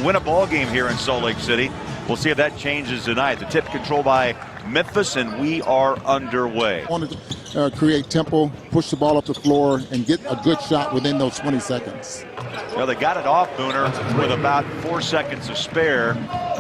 win a ball game here in Salt Lake City. We'll see if that changes tonight. The tip controlled by Memphis, and we are underway. Wanted to create tempo, push the ball up the floor, and get a good shot within those 20 seconds. Well, they got it off, Booner, with about 4 seconds to spare.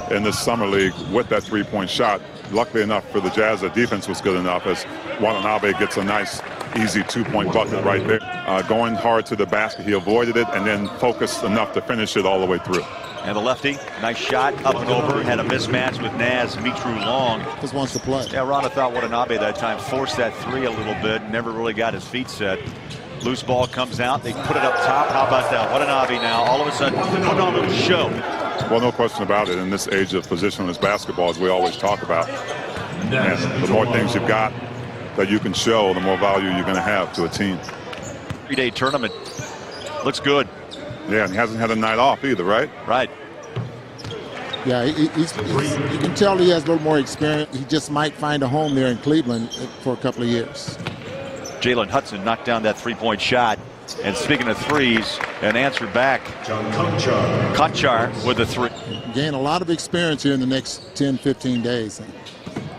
In this summer league with that three-point shot, luckily enough for the Jazz, the defense was good enough as Watanabe gets a nice, easy two-point bucket right there. Going hard to the basket, he avoided it and then focused enough to finish it all the way through. And the lefty, nice shot, up and over, had a mismatch with Naz Mitru-Long. Just wants to play. Yeah, Ron, I thought Watanabe that time forced that three a little bit, never really got his feet set. Loose ball comes out, they put it up top. How about that? Watanabe now, all of a sudden, put on a show. Well, no question about it. In this age of positionless basketball, as we always talk about, and the more things you've got that you can show, the more value you're going to have to a team. 3-day tournament looks good. Yeah, and he hasn't had a night off either, right? Right. Yeah, you can tell he has a little more experience. He just might find a home there in Cleveland for a couple of years. Jalen Hudson knocked down that three-point shot. And speaking of threes, an answer back. Konchar with the three. Gain a lot of experience here in the next 10, 15 days.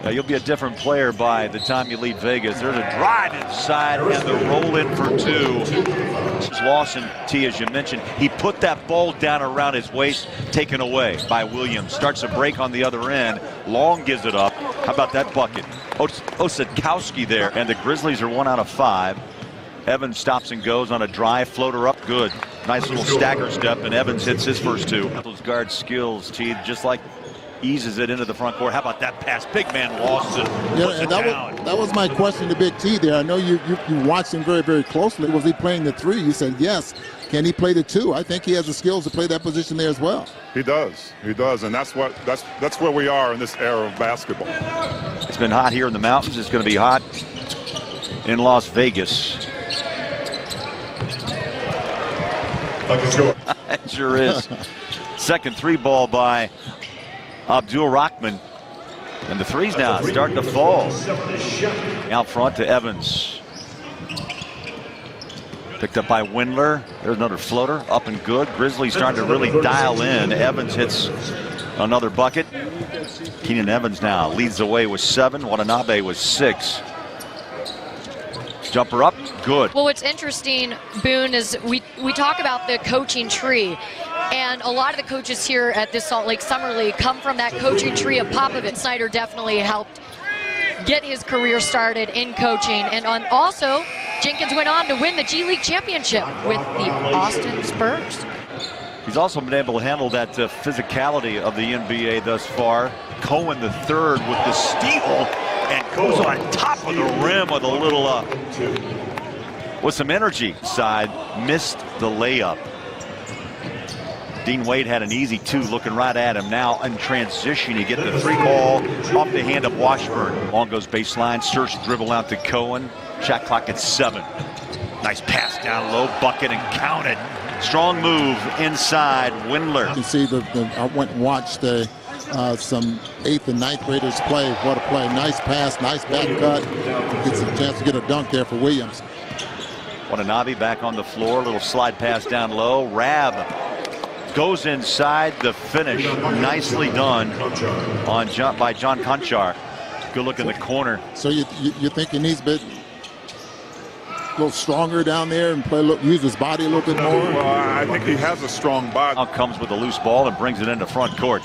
You'll be a different player by the time you leave Vegas. There's a drive inside and the roll in for two. Lawson, T, as you mentioned, he put that ball down around his waist, taken away by Williams. Starts a break on the other end. Long gives it up. How about that bucket? Osadkowski there. And the Grizzlies are 1 out of 5. Evans stops and goes on a drive, floater up, good. Nice little stagger step, and Evans hits his first two. Those guard skills, T, just like eases it into the front court. How about that pass? Big man Lawson. Yeah, and that was my question to Big T there. I know you watched him very, very closely. Was he playing the three? You said yes. Can he play the two? I think he has the skills to play that position there as well. He does, and that's where we are in this era of basketball. It's been hot here in the mountains. It's going to be hot in Las Vegas. It sure is. Second three ball by Abdul Rahman. And the threes now starting to fall. Out front to Evans. Picked up by Windler. There's another floater, up and good. Grizzlies starting to really dial in. Evans hits another bucket. Keenan Evans now leads the way with 7. Watanabe with 6. Jumper up, good. Well, what's interesting, Boone, is we talk about the coaching tree. And a lot of the coaches here at this Salt Lake Summer League come from that coaching tree of Popovich. Snyder definitely helped get his career started in coaching. And also, Jenkins went on to win the G League championship with the Austin Spurs. He's also been able to handle that physicality of the NBA thus far. Cohen the third with the steal and goes on top of the rim with a little, with some energy. Side missed the layup. Dean Wade had an easy 2 looking right at him. Now in transition, you get the 3 ball off the hand of Washburn. Long goes baseline, search dribble out to Cohen. Shot clock at 7. Nice pass down low, bucket and count it. Strong move inside, Windler. You can see I went and watched some 8th and 9th graders play. What a play. Nice pass, nice back cut. Gets a chance to get a dunk there for Williams. Watanabe back on the floor, little slide pass down low. Rab goes inside the finish. Nicely done by John Konchar. Good look in the corner. So you think he needs a little stronger down there and use his body a little bit more? Well, I think he has a strong body. Now comes with a loose ball and brings it into front court.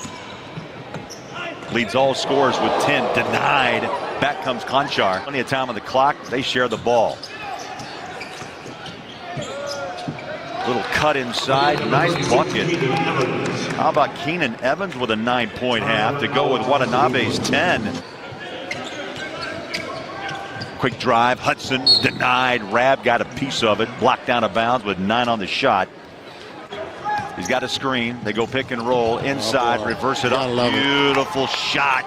Leads all scorers with 10. Denied. Back comes Konchar. Plenty of time on the clock. They share the ball. Little cut inside. Nice bucket. How about Keenan Evans with a 9-point half to go with Watanabe's 10. Quick drive. Hudson denied. Rab got a piece of it. Blocked down of bounds with 9 on the shot. He's got a screen. They go pick and roll inside. Reverse it up. Beautiful shot.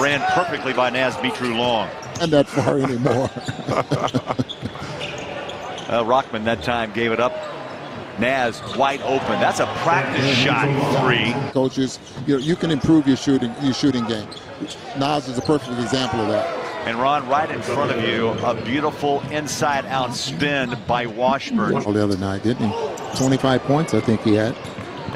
Ran perfectly by Naz Mitru-Long. And that far anymore. Rahman that time gave it up. Naz wide open. That's a practice shot 3. Coaches, you can improve your shooting game. Naz is a perfect example of that. And Ron, right in front of you, a beautiful inside-out spin by Washburn. The other night, didn't he? 25 points, I think he had.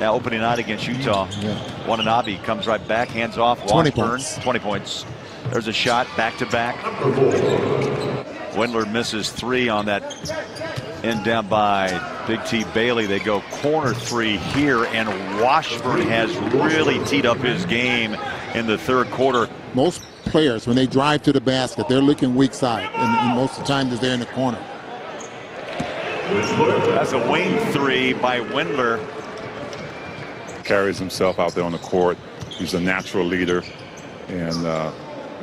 Yeah, opening night against Utah. Yeah. Watanabe comes right back, hands off. 20 Washburn, points. 20 points. There's a shot, back to back. Wendler misses 3 on that end down by Big T Bailey. They go corner 3 here, and Washburn has really teed up his game in the third quarter. Most players, when they drive to the basket, they're looking weak side, and most of the time they're in the corner. That's a wing 3 by Wendler. Carries himself out there on the court. He's a natural leader, and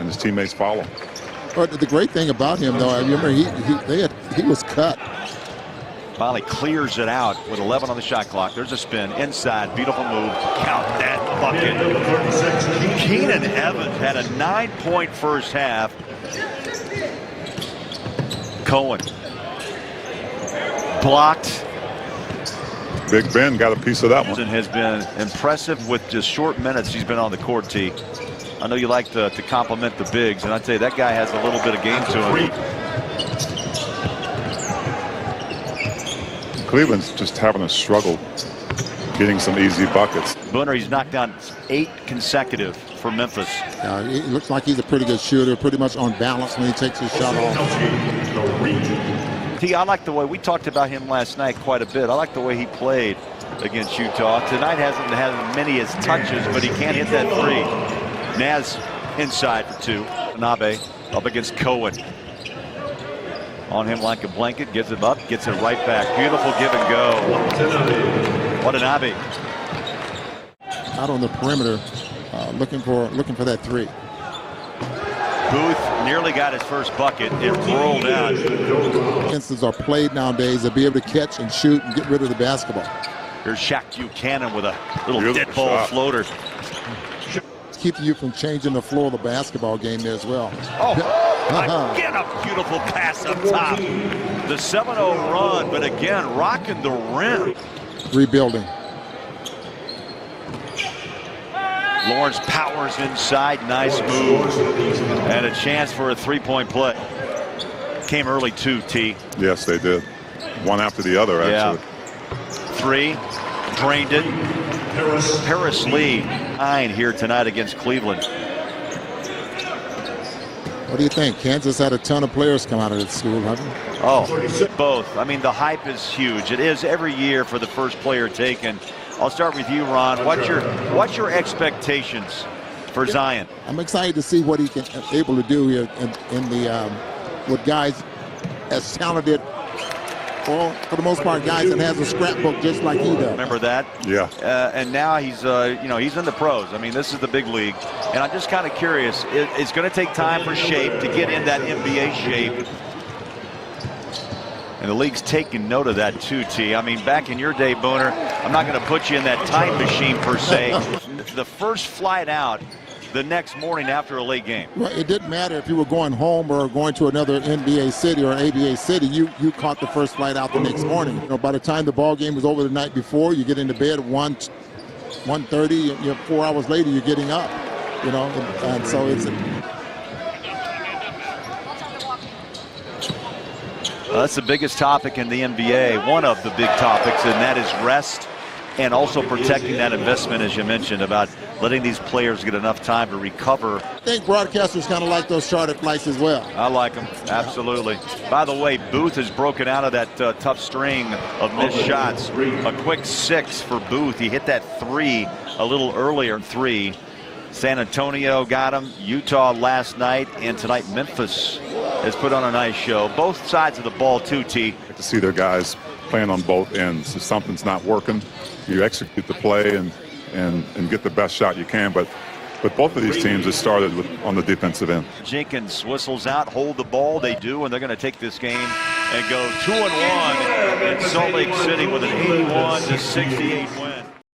his teammates follow. But the great thing about him, though, I remember he was cut. Finally clears it out with 11 on the shot clock. There's a spin inside. Beautiful move. Count that bucket. Keenan Evans had a 9-point first half. Cohen blocked. Big Ben got a piece of that one. Has been impressive with just short minutes he's been on the court, T. I know you like to compliment the bigs, and I tell you, that guy has a little bit of game to him. Cleveland's just having a struggle getting some easy buckets. Booner, he's knocked down 8 consecutive for Memphis. It looks like he's a pretty good shooter, pretty much on balance when he takes his shot off. T, I like the way we talked about him last night quite a bit. I like the way he played against Utah. Tonight hasn't had many as touches, but he can't hit that 3. Naz inside for 2. Nabe up against Cohen. On him like a blanket, gives it up, gets it right back. Beautiful give and go. Watanabe. Out on the perimeter, looking for that 3. Booth nearly got his first bucket. It rolled out. Instances are played nowadays to be able to catch and shoot and get rid of the basketball. Here's Shaq Buchanan with a little Beautiful dead ball shot. floater. Keep you from changing the floor of the basketball game there as well. Oh, again a beautiful pass up top. The 7-0 run, but again rocking the rim. Rebuilding. Lawrence Powers inside, nice move, and a chance for a 3-point play. Came early too, T. Yes, they did. One after the other, actually. 3, drained it. Harris Lee 9 here tonight against Cleveland. What do you think? Kansas had a ton of players come out of this school, haven't they? Oh, both. I mean, the hype is huge. It is every year for the first player taken. I'll start with you, Ron. What's your expectations for Zion? I'm excited to see what he can able to do here in the with guys as talented. Well, for the most part, guys that has a scrapbook just like he does. Remember that? Yeah. And now he's, he's in the pros. I mean, this is the big league. And I'm just kind of curious. It's going to take time for shape to get in that NBA shape. And the league's taking note of that too, T. I mean, back in your day, Booner, I'm not going to put you in that time machine per se. The first flight out the next morning after a late game. Well, it didn't matter if you were going home or going to another NBA city or an ABA city. You caught the first flight out the next morning. You know, by the time the ball game was over the night before, you get into bed at 1:30. 4 hours later, you're getting up. You know, and so it's. That's the biggest topic in the NBA. One of the big topics, and that is rest. And also protecting that investment, as you mentioned, about letting these players get enough time to recover. I think broadcasters kind of like those chartered flights as well. I like them, absolutely. By the way, Booth has broken out of that tough string of missed shots. A quick 6 for Booth. He hit that 3 a little earlier, 3. San Antonio got him. Utah last night, and tonight Memphis has put on a nice show. Both sides of the ball, too, T. To see their guys playing on both ends. If something's not working, you execute the play and get the best shot you can. But both of these teams have started on the defensive end. Jenkins whistles out, hold the ball. They do, and they're going to take this game and go 2-1 in Salt Lake City with an 81-68 win.